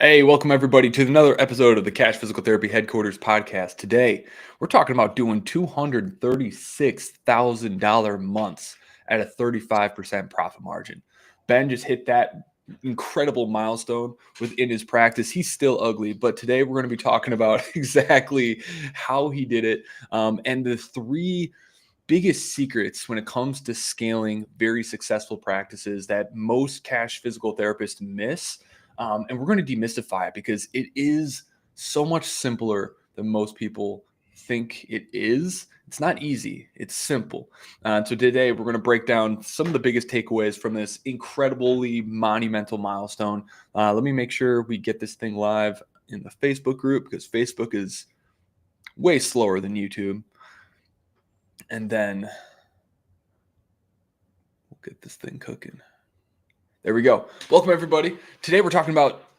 Hey, welcome everybody to another episode of the Cash Physical Therapy Headquarters podcast. Today, we're talking about doing $236,000 months at a 35% profit margin. Ben just hit that incredible milestone within his practice. He's still ugly, but today we're going to be talking about exactly how he did it and the three biggest secrets when it comes to scaling very successful practices that most cash physical therapists miss. And we're going to demystify it because it is so much simpler than most people think it is. It's not easy, it's simple. So today we're going to break down some of the biggest takeaways from this incredibly monumental milestone. Let me make sure we get this thing live in the Facebook group because Facebook is way slower than YouTube. And then we'll get this thing cooking. There we go. Welcome, everybody. Today we're talking about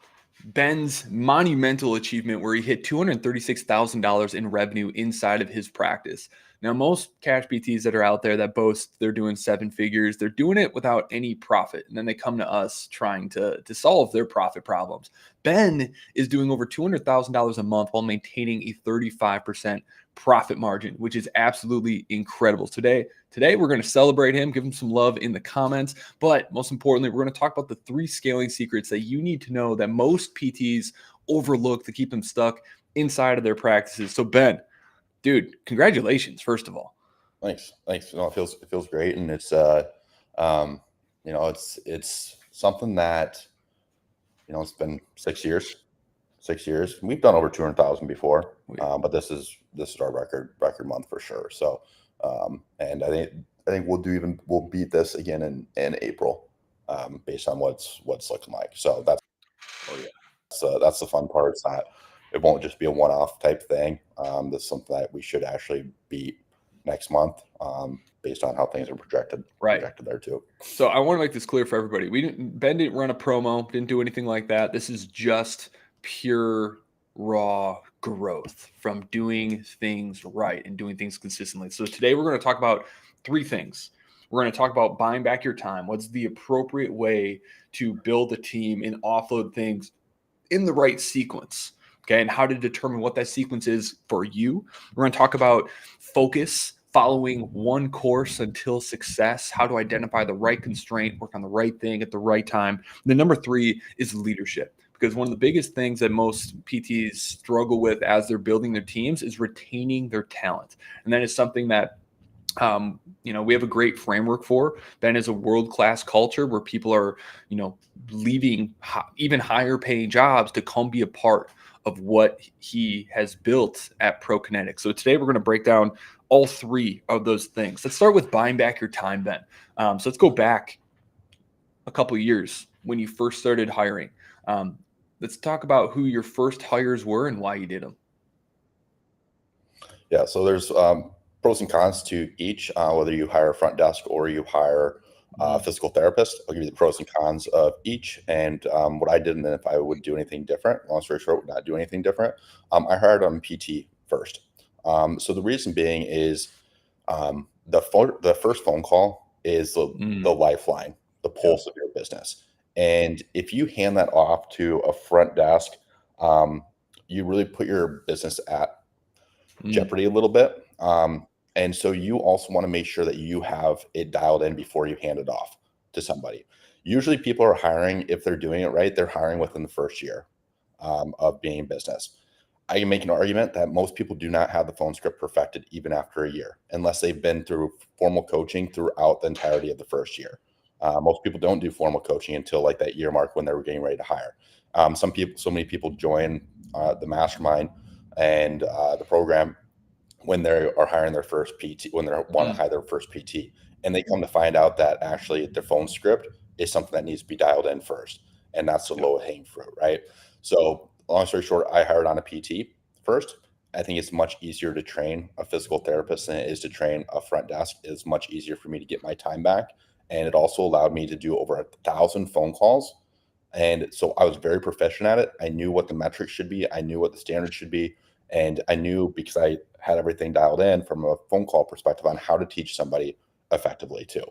Ben's monumental achievement where he hit $236,000 in revenue inside of his practice. Now, most cash PTs that are out there that boast they're doing seven figures, they're doing it without any profit. And then they come to us trying to solve their profit problems. Ben is doing over $200,000 a month while maintaining a 35% profit margin, which is absolutely incredible. Today we're going to celebrate him, give him some love in the comments. But most importantly, we're going to talk about the three scaling secrets that you need to know that most PTs overlook to keep them stuck inside of their practices. So Ben, dude, congratulations, first of all. Thanks. No, it feels great, and it's it's something that it's been 6 years. 6 years. We've done over 200,000 before, but this is our record month for sure. So, and I think we'll beat this again in April, based on what's looking like. So that's the fun part. It's not. It won't just be a one-off type thing. That's something that we should actually beat next month, based on how things are projected there too. So I want to make this clear for everybody. Ben didn't run a promo, didn't do anything like that. This is just pure raw growth from doing things right and doing things consistently. So today we're going to talk about three things. We're going to talk about buying back your time. What's the appropriate way to build a team and offload things in the right sequence? Okay, and how to determine what that sequence is for you. We're going to talk about focus, following one course until success, how to identify the right constraint, work on the right thing at the right time. And then number three is leadership, because one of the biggest things that most PTs struggle with as they're building their teams is retaining their talent. And that is something that we have a great framework for. Ben is a world-class culture where people are, leaving even higher paying jobs to come be a part of what he has built at ProKinetics. So today we're going to break down all three of those things. Let's start with buying back your time, Ben. So let's go back a couple of years when you first started hiring. Let's talk about who your first hires were and why you did them. Yeah, so there's pros and cons to each, whether you hire a front desk or you hire a physical therapist. I'll give you the pros and cons of each and what I did, and then if I would do anything different. Long story short, would not do anything different. I hired on PT first. So the reason being is the first phone call is the lifeline, the pulse of your business. And if you hand that off to a front desk, you really put your business at jeopardy a little bit. And so you also want to make sure that you have it dialed in before you hand it off to somebody. Usually people are hiring, if they're doing it right, they're hiring within the first year of being in business. I can make an argument that most people do not have the phone script perfected even after a year, unless they've been through formal coaching throughout the entirety of the first year. Most people don't do formal coaching until like that year mark when they're getting ready to hire. So many people join the mastermind and the program when they are hiring their first PT, when they want to hire their first PT, and they come to find out that actually their phone script is something that needs to be dialed in first, and that's the low hanging fruit, right? So long story short, I hired on a PT first. I think it's much easier to train a physical therapist than it is to train a front desk. It's much easier for me to get my time back, and it also allowed me to do over 1,000 phone calls. And so I was very proficient at it. I knew what the metrics should be. I knew what the standards should be. And I knew, because I had everything dialed in from a phone call perspective, on how to teach somebody effectively too.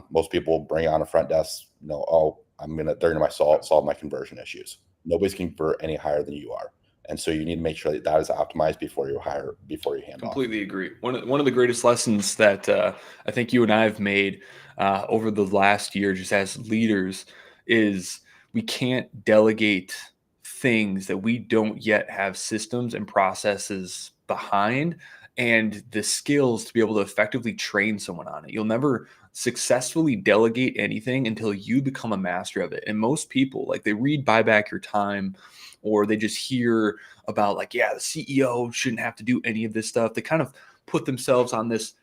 Most people bring on a front desk, they're going to solve my conversion issues. Nobody's going to convert any higher than you are. And so you need to make sure that that is optimized before you hand off. Completely agree. One of the greatest lessons that I think you and I have made over the last year, just as leaders, is we can't delegate things that we don't yet have systems and processes behind, and the skills to be able to effectively train someone on it. You'll never successfully delegate anything until you become a master of it. And most people, like, they read "Buy Back Your Time," or they just hear about, like, yeah, the CEO shouldn't have to do any of this stuff. They kind of put themselves on this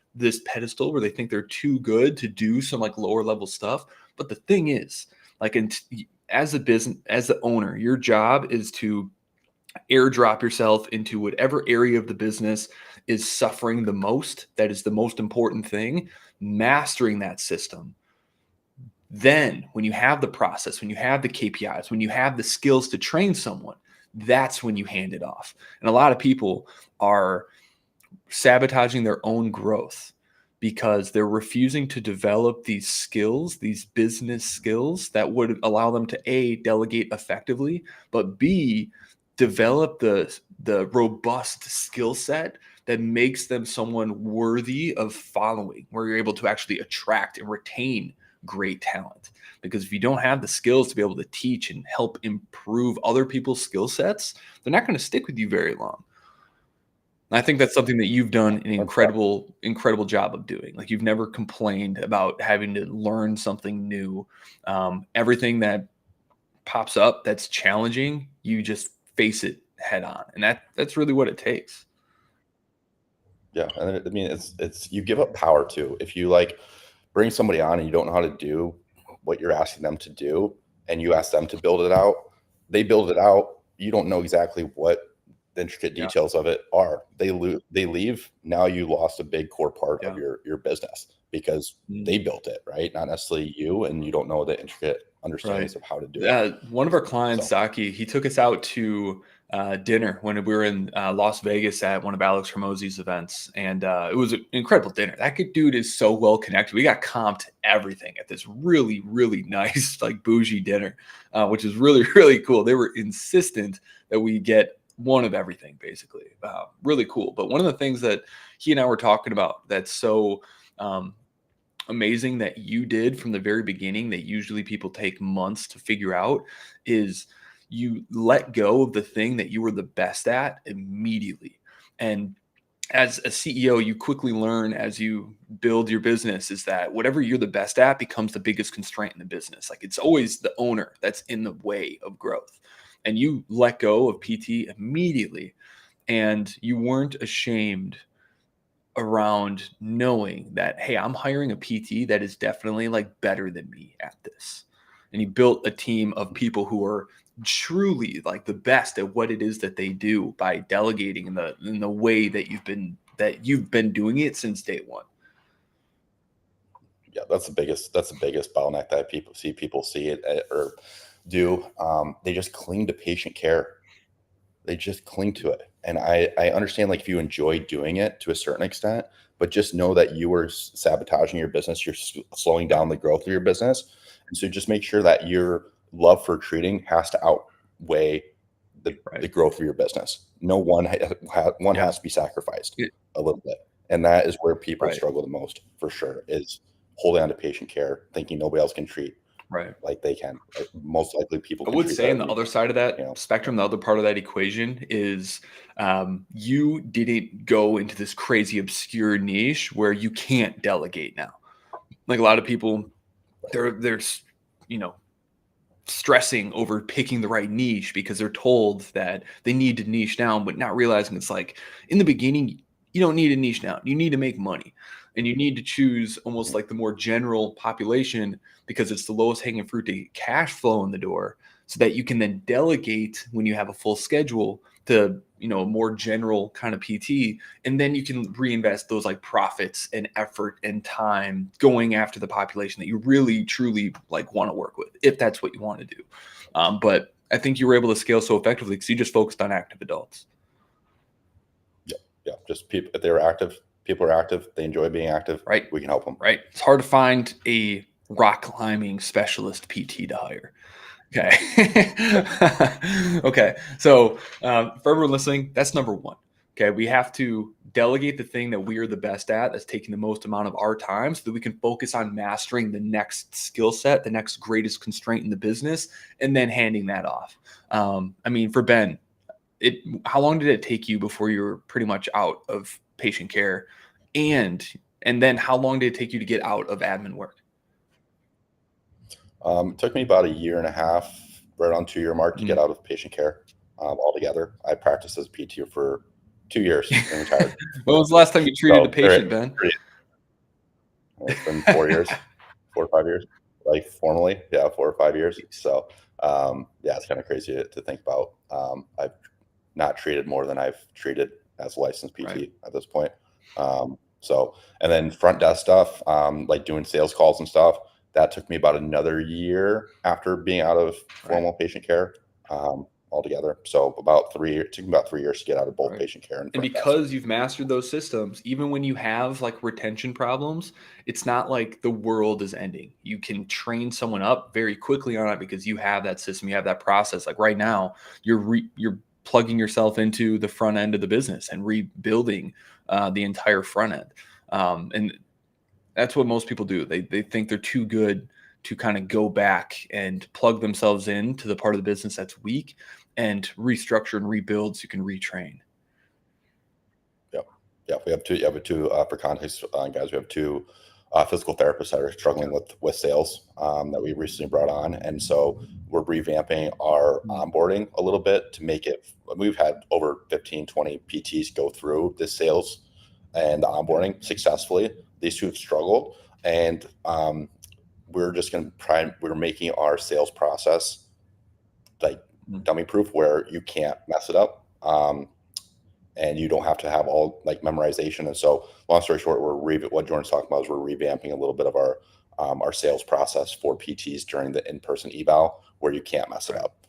pedestal where they think they're too good to do some like lower level stuff. But the thing is, like, as a business, as the owner, your job is to airdrop yourself into whatever area of the business is suffering the most. That is the most important thing. Mastering that system. Then, when you have the process, when you have the KPIs, when you have the skills to train someone, that's when you hand it off. And a lot of people are sabotaging their own growth because they're refusing to develop these skills, these business skills that would allow them to A, delegate effectively, but B, develop the robust skill set that makes them someone worthy of following, where you're able to actually attract and retain great talent. Because if you don't have the skills to be able to teach and help improve other people's skill sets, they're not going to stick with you very long. And I think that's something that you've done an 100%. incredible job of doing. Like, you've never complained about having to learn something new. Everything that pops up that's challenging, you just face it head on, and that's really what it takes. Yeah, and I mean, it's you give up power too. If you like bring somebody on and you don't know how to do what you're asking them to do, and you ask them to build it out, they build it out. You don't know exactly what the intricate Yeah, details of it are. They leave. Now you lost a big core part of yeah. your business because Mm. they built it, right? Not necessarily you, and you don't know the intricate Right. understandings of how to do it. One of our clients, So Zaki, he took us out to dinner when we were in Las Vegas at one of Alex Hormozzi's events, and it was an incredible dinner. That dude is so well connected. We got comped everything at this really, really nice, like, bougie dinner, which is really, really cool. They were insistent that we get one of everything, basically. Really cool. But one of the things that he and I were talking about that's so um, amazing that you did from the very beginning, that usually people take months to figure out, is you let go of the thing that you were the best at immediately. And as a CEO, you quickly learn as you build your business is that whatever you're the best at becomes the biggest constraint in the business. Like, it's always the owner that's in the way of growth. And you let go of PT immediately, and you weren't ashamed around knowing that, hey, I'm hiring a PT that is definitely, like, better than me at this. And you built a team of people who are truly, like, the best at what it is that they do by delegating in the way that you've been doing it since day one. yeah, that's the biggest bottleneck that people see it or do. They just cling to patient care. They just cling to it. And I understand, like, if you enjoy doing it to a certain extent, but just know that you are sabotaging your business. You're slowing down the growth of your business. And so just make sure that your love for treating has to outweigh the Right. growth of your business. No one, one Yeah. has to be sacrificed Yeah. a little bit. And that is where people Right. struggle the most for sure, is holding on to patient care, thinking nobody else can treat Right. like they can. Most likely people I can would treat say better on the than you other can, side of you that know? spectrum, the other part of that equation is, you didn't go into this crazy obscure niche where you can't delegate now. Like, a lot of people, they're you know stressing over picking the right niche because they're told that they need to niche down, but not realizing it's like, in the beginning, you don't need a niche down. You need to make money, and you need to choose almost like the more general population because it's the lowest hanging fruit to get cash flow in the door, so that you can then delegate when you have a full schedule to, a more general kind of PT, and then you can reinvest those, like, profits and effort and time going after the population that you really truly, like, want to work with, if that's what you want to do. But I think you were able to scale so effectively because you just focused on active adults. Yeah, yeah. Just people, if they're active, people are active. They enjoy being active. Right. We can help them. Right. It's hard to find a rock climbing specialist PT to hire. Okay. Okay. So for everyone listening, that's number one. Okay. We have to delegate the thing that we are the best at, that's taking the most amount of our time, so that we can focus on mastering the next skill set, the next greatest constraint in the business, and then handing that off. I mean, for Ben, how long did it take you before you were pretty much out of patient care? And and then how long did it take you to get out of admin work? It took me about a year and a half, right on 2 year mark to get Mm. out of patient care altogether. I practiced as a PT for 2 years and retired. When was the last time you treated a So patient, Ben? it's been 4 years, 4 or 5 years, like formally, yeah, 4 or 5 years. So yeah, it's kind of crazy to think about. I've not treated more than I've treated as a licensed PT Right. at this point. So, and then front desk stuff, like doing sales calls and stuff, that took me about another year after being out of Right. formal patient care altogether. So about 3 years, it took me about 3 years to get out of both Right. patient care and And front desk. because you've mastered those systems, even when you have like retention problems, it's not like the world is ending. You can train someone up very quickly on it because you have that system, you have that process. Like right now, you're plugging yourself into the front end of the business and rebuilding the entire front end. And that's what most people do. They think they're too good to kind of go back and plug themselves into the part of the business that's weak and restructure and rebuild so you can retrain. Yep. Yeah, we have two. Yeah, we have two for context, guys. We have two physical therapists that are struggling with sales that we recently brought on, and so we're revamping our Mm. onboarding a little bit to make it. We've had over 15, 20 PTs go through this sales and the Yeah. onboarding successfully. These two have struggled, and we're just going to try. We're making our sales process like Mm. dummy proof, where you can't mess it up. And you don't have to have all like memorization. And so, long story short, what Jordan's talking about is we're revamping a little bit of our sales process for PTs during the in-person eval, where you can't mess it Right. up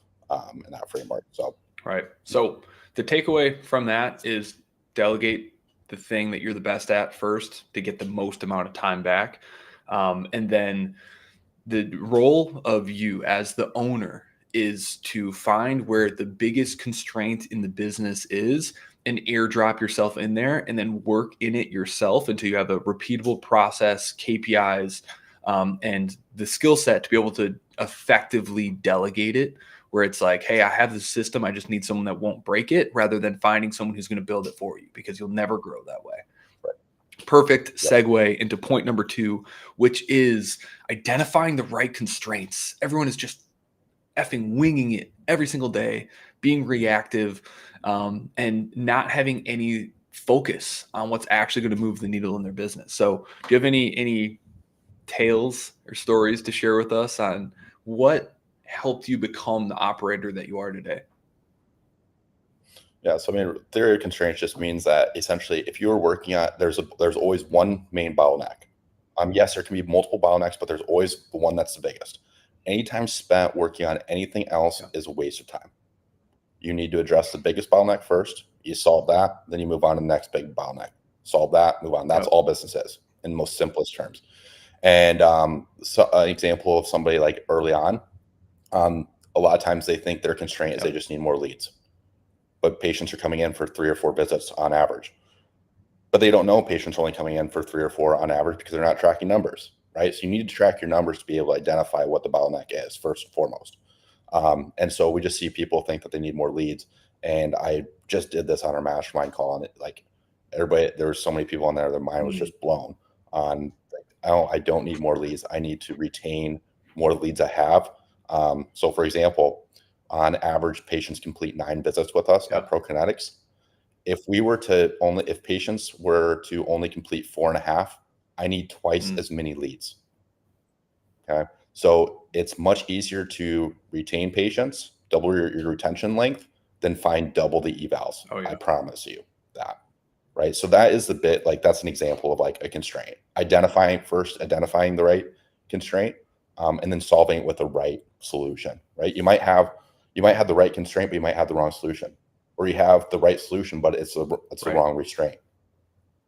in that framework. So, Right. yeah, So the takeaway from that is delegate the thing that you're the best at first to get the most amount of time back. And then the role of you as the owner is to find where the biggest constraint in the business is and airdrop yourself in there and then work in it yourself until you have a repeatable process, KPIs, and the skill set to be able to effectively delegate it. Where it's like, hey, I have the system. I just need someone that won't break it rather than finding someone who's going to build it for you because you'll never grow that way. right. Perfect Yeah. segue into point number two, which is identifying the right constraints. Everyone is just effing winging it every single day, being reactive, and not having any focus on what's actually going to move the needle in their business. So, do you have any tales or stories to share with us on what helped you become the operator that you are today? Yeah. So, I mean, theory of constraints just means that essentially, if you're working on, there's always one main bottleneck. Yes, there can be multiple bottlenecks, but there's always the one that's the biggest. Any time spent working on anything else Yeah. is a waste of time. You need to address the biggest bottleneck first. You solve that, then you move on to the next big bottleneck. Solve that, move on. That's Yep. all business is in the most simplest terms. And so an example of somebody like early on, a lot of times they think their constraint is they Yep. just need more leads, but patients are coming in for 3 or 4 visits on average. But they don't know patients are only coming in for 3 or 4 on average because they're not tracking numbers, right? So you need to track your numbers to be able to identify what the bottleneck is first and foremost. And so we just see people think that they need more leads. And I just did this on our mastermind call, and like everybody, there were so many people on there, their mind was Mm. just blown on. Like, I don't need more leads. I need to retain more leads I have. So, for example, on average, patients complete 9 visits with us at Yep. ProKinetics. If patients were to only complete 4.5, I need twice Mm. as many leads. Okay. So it's much easier to retain patients, double your retention length, than find double the evals. Oh I yeah. promise you that. Right. So that is the bit, like, that's an example of like a constraint. Identifying the right constraint, and then solving it with the right solution. Right. You might have the right constraint, but you might have the wrong solution. Or you have the right solution, but it's the Right. wrong restraint.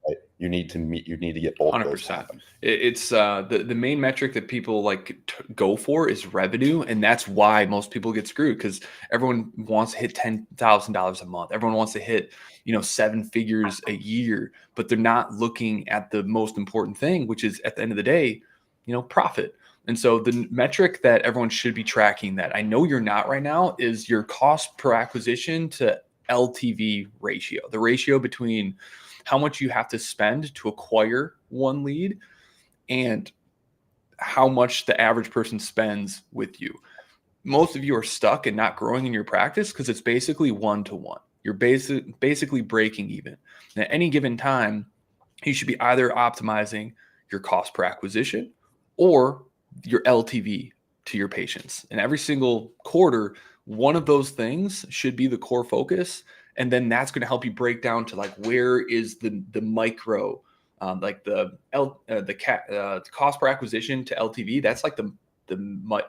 Right? You need to get both of those to 100%. happen. It's the main metric that people like go for is revenue, and that's why most people get screwed, because everyone wants to hit $10,000 a month. Everyone wants to hit 7 figures a year, but they're not looking at the most important thing, which is at the end of the day, profit. And so the metric that everyone should be tracking, that I know you're not right now, is your cost per acquisition to LTV ratio, the ratio between how much you have to spend to acquire one lead and how much the average person spends with you. Most of you are stuck and not growing in your practice because it's basically 1-to-1. You're basically breaking even. And at any given time, you should be either optimizing your cost per acquisition or your LTV to your patients. And every single quarter, one of those things should be the core focus. And then that's going to help you break down to like, where is the micro, like the cost per acquisition to LTV. That's like the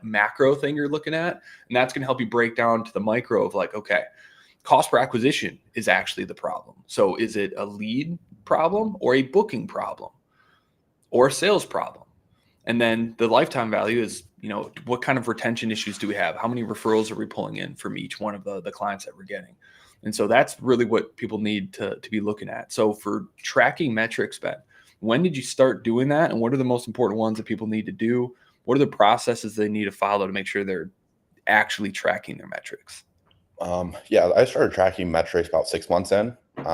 macro thing you're looking at. And that's going to help you break down to the micro of like, okay, cost per acquisition is actually the problem. So is it a lead problem or a booking problem or a sales problem? And then the lifetime value is, what kind of retention issues do we have? How many referrals are we pulling in from each one of the clients that we're getting? And so that's really what people need to be looking at. So for tracking metrics, Ben, when did you start doing that? And what are the most important ones that people need to do? What are the processes they need to follow to make sure they're actually tracking their metrics? Yeah, I started tracking metrics about 6 months in. Wish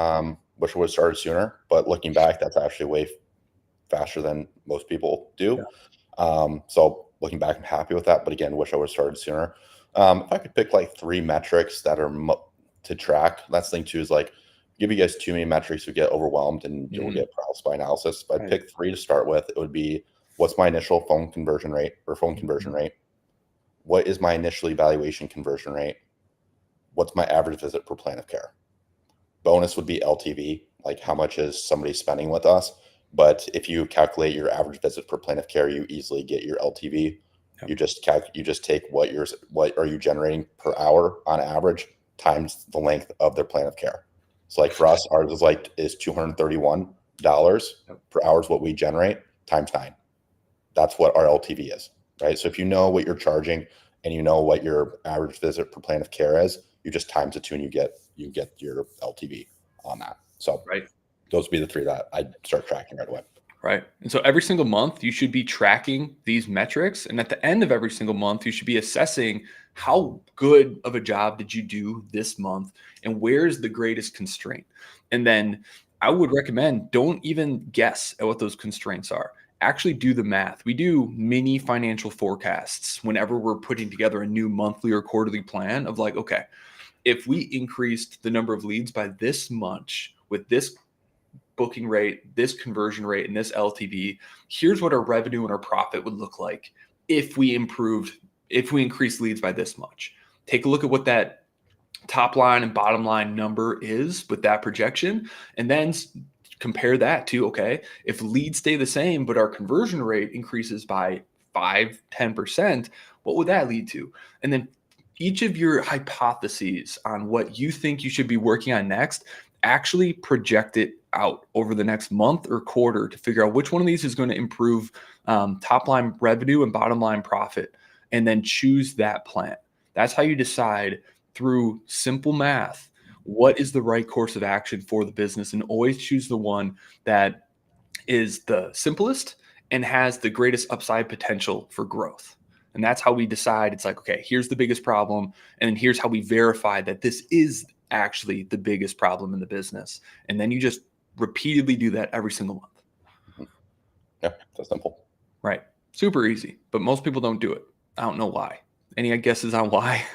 I would have started sooner, but looking back, that's actually way faster than most people do. So looking back, I'm happy with that. But again, wish I would have started sooner. If I could pick like 3 metrics that are to track, that's the thing too, is like give you guys too many metrics, you get overwhelmed and you'll get paralysis by analysis. If I pick 3 to start with, it would be, what's my initial phone conversion rate or phone conversion rate? What is my initial evaluation conversion rate? What's my average visit per plan of care? Bonus would be LTV, like how much is somebody spending with us. But if you calculate your average visit per plan of care, you easily get your LTV. You just take what are you generating per hour on average times the length of their plan of care. So like for us, ours is $231 per hour is what we generate times 9. That's what our LTV is, right? So if you know what you're charging and you know what your average visit per plan of care is, you just times it 2 and you get your LTV on that. So those would be the 3 that I'd start tracking right away. Right. And so every single month you should be tracking these metrics. And at the end of every single month, you should be assessing how good of a job did you do this month and where's the greatest constraint. And then I would recommend, don't even guess at what those constraints are. Actually do the math. We do mini financial forecasts whenever we're putting together a new monthly or quarterly plan of like, okay, if we increased the number of leads by this much with this booking rate, this conversion rate, and this LTV, here's what our revenue and our profit would look like if we increased leads by this much. Take a look at what that top line and bottom line number is with that projection, and then compare that to, okay, if leads stay the same, but our conversion rate increases by 5-10%, what would that lead to? And then each of your hypotheses on what you think you should be working on next, actually project it out over the next month or quarter to figure out which one of these is going to improve top line revenue and bottom line profit, and then choose that plan. That's how you decide through simple math what is the right course of action for the business, and always choose the one that is the simplest and has the greatest upside potential for growth. And that's how we decide. It's like, okay, here's the biggest problem, and here's how we verify that this is actually the biggest problem in the business. And then you just repeatedly do that every single month. Yeah, that's simple. Right. Super easy, but most people don't do it. I don't know why. Any guesses on why?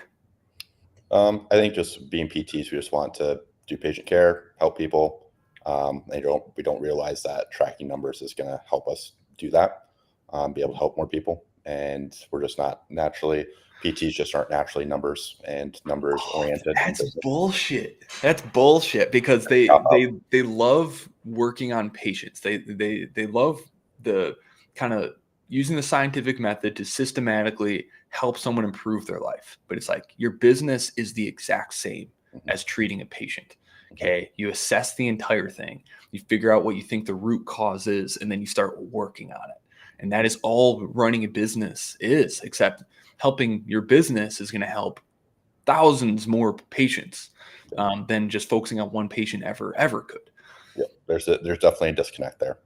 I think just being PTs, we just want to do patient care, help people. We don't realize that tracking numbers is going to help us do that, be able to help more people. And we're just not naturally, PTs just aren't naturally numbers oriented. That's bullshit. That's bullshit, because they love working on patients. They love the kind of using the scientific method to systematically help someone improve their life. But it's like, your business is the exact same as treating a patient. Okay. You assess the entire thing. You figure out what you think the root cause is, and then you start working on it. And that is all running a business is, except helping your business is going to help thousands more patients than just focusing on one patient ever could. Yeah, there's definitely a disconnect there.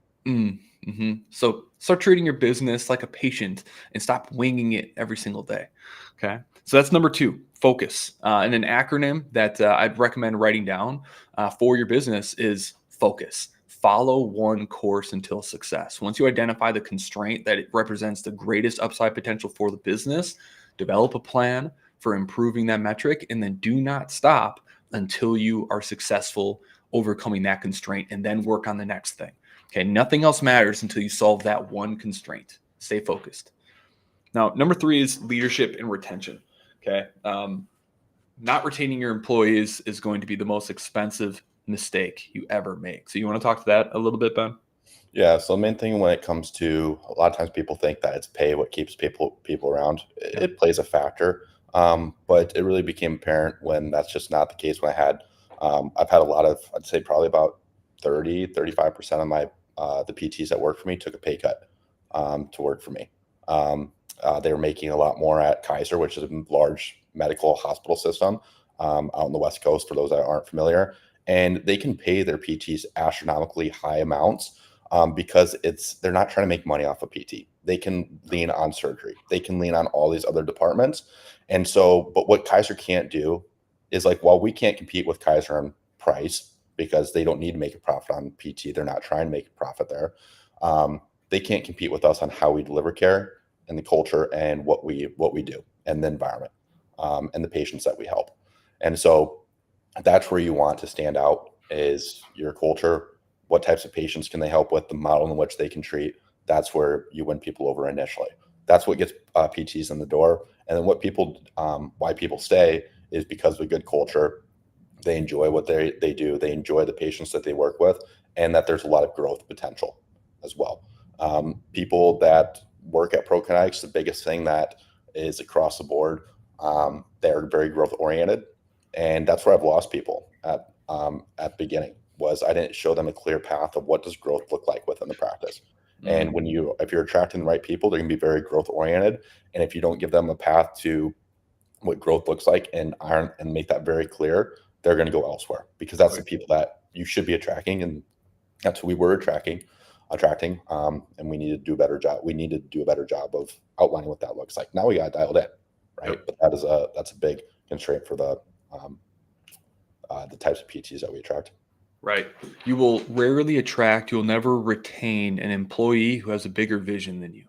So start treating your business like a patient and stop winging it every single day. Okay. So that's number 2, focus. And an acronym that I'd recommend writing down for your business is focus. Follow one course until success. Once you identify the constraint that it represents the greatest upside potential for the business, develop a plan for improving that metric, and then do not stop until you are successful overcoming that constraint, and then work on the next thing. Okay, nothing else matters until you solve that one constraint. Stay focused. Now, number 3 is leadership and retention. Okay, not retaining your employees is going to be the most expensive mistake you ever make. So, you want to talk to that a little bit, Ben? Yeah, so the main thing when it comes to, a lot of times people think that it's pay what keeps people around. Yeah. It plays a factor, but it really became apparent when that's just not the case. When I've had a lot of, I'd say probably about 35% of my the PTs that work for me took a pay cut to work for me. They were making a lot more at Kaiser, which is a large medical hospital system out on the West Coast, for those that aren't familiar. And they can pay their PTs astronomically high amounts because they're not trying to make money off of PT. They can lean on surgery. They can lean on all these other departments. And so, but what Kaiser can't do is, like, while we can't compete with Kaiser on price because they don't need to make a profit on PT, they're not trying to make a profit there. They can't compete with us on how we deliver care and the culture and what we do and the environment and the patients that we help. And so that's where you want to stand out, is your culture. What types of patients can they help with, the model in which they can treat. That's where you win people over initially. That's what gets PTs in the door. And then why people stay is because of a good culture. They enjoy what they do. They enjoy the patients that they work with, and that there's a lot of growth potential as well. People that work at ProKinetics, the biggest thing that is across the board, they're very growth oriented. And that's where I've lost people at the beginning, was I didn't show them a clear path of what does growth look like within the practice. And if you're attracting the right people, they're going to be very growth oriented. And if you don't give them a path to what growth looks like and make that very clear, they're going to go elsewhere, because that's the people that you should be attracting. And that's who we were attracting. And we need to do a better job. We need to do a better job of outlining what that looks like. Now we got dialed in, right? Yep. But that's a big constraint for the types of PTs that we attract. Right. You will rarely attract, you'll never retain an employee who has a bigger vision than you.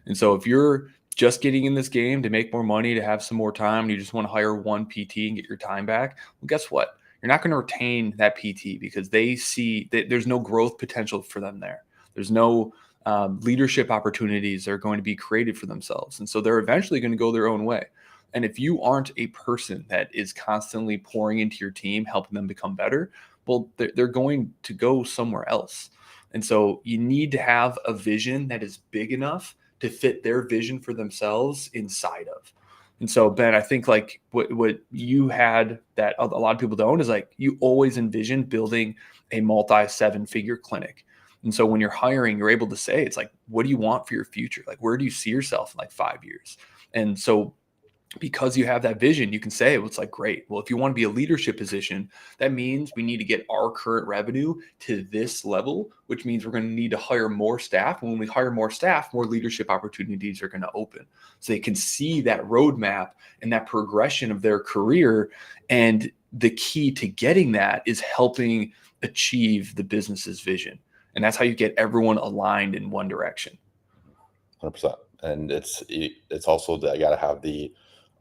And so if you're just getting in this game to make more money, to have some more time, and you just want to hire one PT and get your time back, well, guess what? You're not going to retain that PT because they see that there's no growth potential for them there. There's no leadership opportunities that are going to be created for themselves. And so they're eventually going to go their own way. And if you aren't a person that is constantly pouring into your team, helping them become better, well, they're going to go somewhere else. And so you need to have a vision that is big enough to fit their vision for themselves inside of. And so, Ben, I think like what you had that a lot of people don't is, like, you always envision building a multi-7-figure clinic. And so when you're hiring, you're able to say, it's like, what do you want for your future? Like, where do you see yourself in like 5 years? And so because you have that vision, you can say, well, it's like, great. Well, if you want to be a leadership position, that means we need to get our current revenue to this level, which means we're going to need to hire more staff. And when we hire more staff, more leadership opportunities are going to open. So they can see that roadmap and that progression of their career. And the key to getting that is helping achieve the business's vision. And that's how you get everyone aligned in one direction. 100%. And it's also that you got to have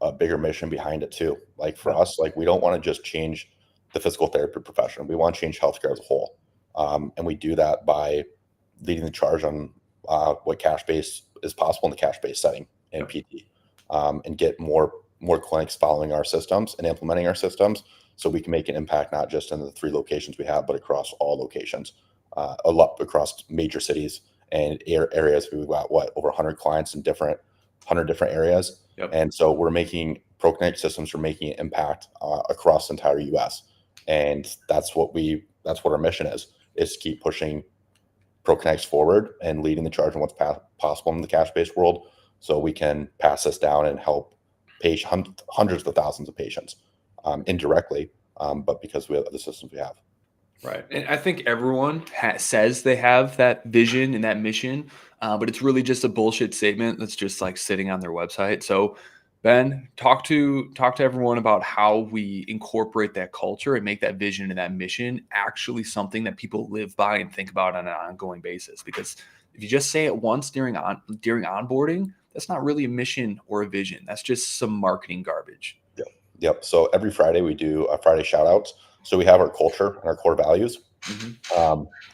a bigger mission behind it too. Like for us, like, we don't want to just change the physical therapy profession. We want to change healthcare as a whole. And we do that by leading the charge on what cash-based is possible in the cash-based setting in PT, and get more clinics following our systems and implementing our systems, so we can make an impact, not just in the 3 locations we have, but across all locations, a lot across major cities and areas. We've got over 100 clients in 100 different areas. Yep. And so ProKinetic systems are making an impact across the entire US. And that's what our mission is to keep pushing ProConnects forward and leading the charge on what's possible in the cash-based world, so we can pass this down and help hundreds of thousands of patients indirectly, but because we have the systems we have. Right. And I think everyone says they have that vision and that mission, but it's really just a bullshit statement that's just like sitting on their website. So, Ben, talk to everyone about how we incorporate that culture and make that vision and that mission actually something that people live by and think about on an ongoing basis. Because if you just say it once during onboarding, that's not really a mission or a vision. That's just some marketing garbage. Yep. So every Friday we do a Friday shout outs. So we have our culture and our core values.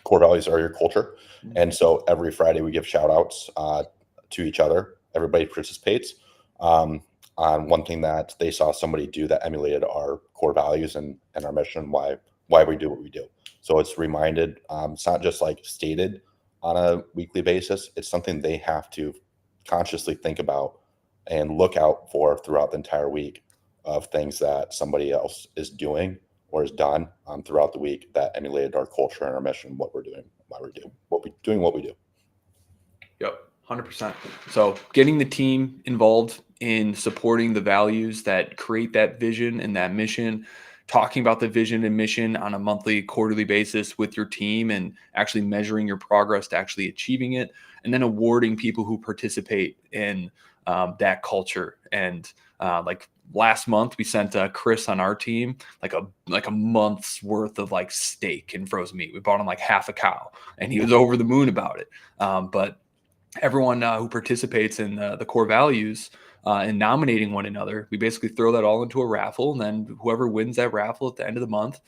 Core values are your culture. And so every Friday we give shout outs to each other. Everybody participates on one thing that they saw somebody do that emulated our core values and our mission, why we do what we do. So it's reminded, it's not just like stated on a weekly basis. It's something they have to consciously think about and look out for throughout the entire week, of things that somebody else is doing or has done throughout the week that emulated our culture and our mission, what we're doing, why we're doing what we do. Yep, 100%. So getting the team involved in supporting the values that create that vision and that mission, talking about the vision and mission on a monthly, quarterly basis with your team, and actually measuring your progress to actually achieving it, and then awarding people who participate in that culture. And like last month, we sent Chris on our team like a month's worth of like steak and frozen meat. We bought him like half a cow, and he was over the moon about it. But everyone who participates in the core values and nominating one another, we basically throw that all into a raffle, and then whoever wins that raffle at the end of the month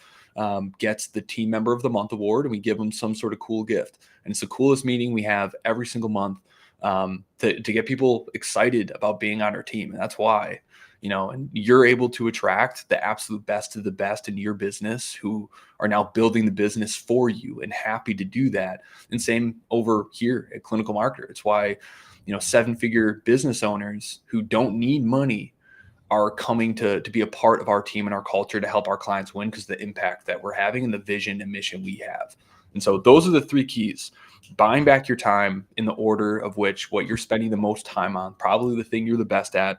gets the Team Member of the Month award, and we give them some sort of cool gift. And it's the coolest meeting we have every single month to get people excited about being on our team. And that's why, and you're able to attract the absolute best of the best in your business, who are now building the business for you and happy to do that. And same over here at Clinical Marketer. It's why, 7-figure business owners who don't need money are coming to be a part of our team and our culture to help our clients win, because of the impact that we're having and the vision and mission we have. And so those are the 3 keys: buying back your time in the order of which what you're spending the most time on, probably the thing you're the best at,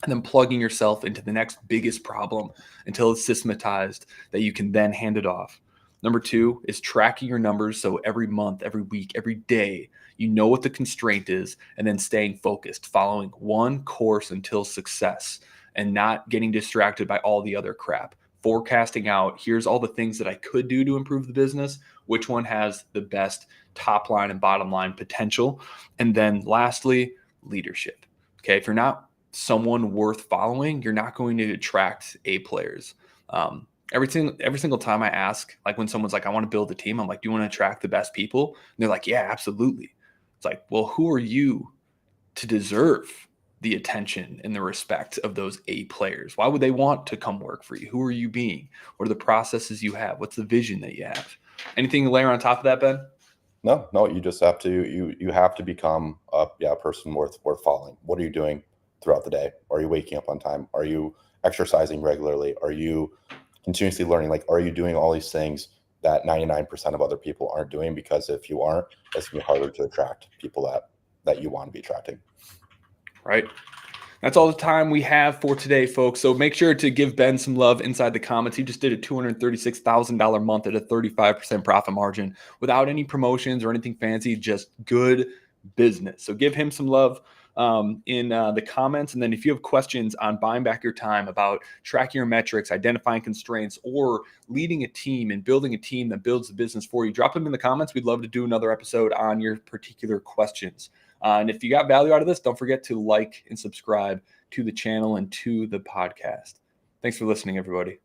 and then plugging yourself into the next biggest problem until it's systematized that you can then hand it off. Number 2 is tracking your numbers. So every month, every week, every day, you know what the constraint is, and then staying focused, following one course until success, and not getting distracted by all the other crap. Forecasting out, here's all the things that I could do to improve the business, which one has the best top line and bottom line potential. And then lastly, leadership. Okay, if you're not someone worth following, you're not going to attract A players. Every single time I ask, like when someone's like, I want to build a team, I'm like, do you want to attract the best people? And they're like, yeah, absolutely. It's like, well, who are you to deserve the attention and the respect of those A players? Why would they want to come work for you? Who are you being? What are the processes you have? What's the vision that you have? Anything to layer on top of that, Ben? No, you just have to, you have to become a person worth following. What are you doing throughout the day? Are you waking up on time? Are you exercising regularly? Are you continuously learning? Like, are you doing all these things that 99% of other people aren't doing? Because if you aren't, it's gonna be harder to attract people that you want to be attracting. Right. That's all the time we have for today, folks. So make sure to give Ben some love inside the comments. He just did a $236,000 month at a 35% profit margin without any promotions or anything fancy, just good business. So give him some love in the comments. And then if you have questions on buying back your time, about tracking your metrics, identifying constraints, or leading a team and building a team that builds the business for you, drop them in the comments. We'd love to do another episode on your particular questions. And if you got value out of this, don't forget to like and subscribe to the channel and to the podcast. Thanks for listening, everybody.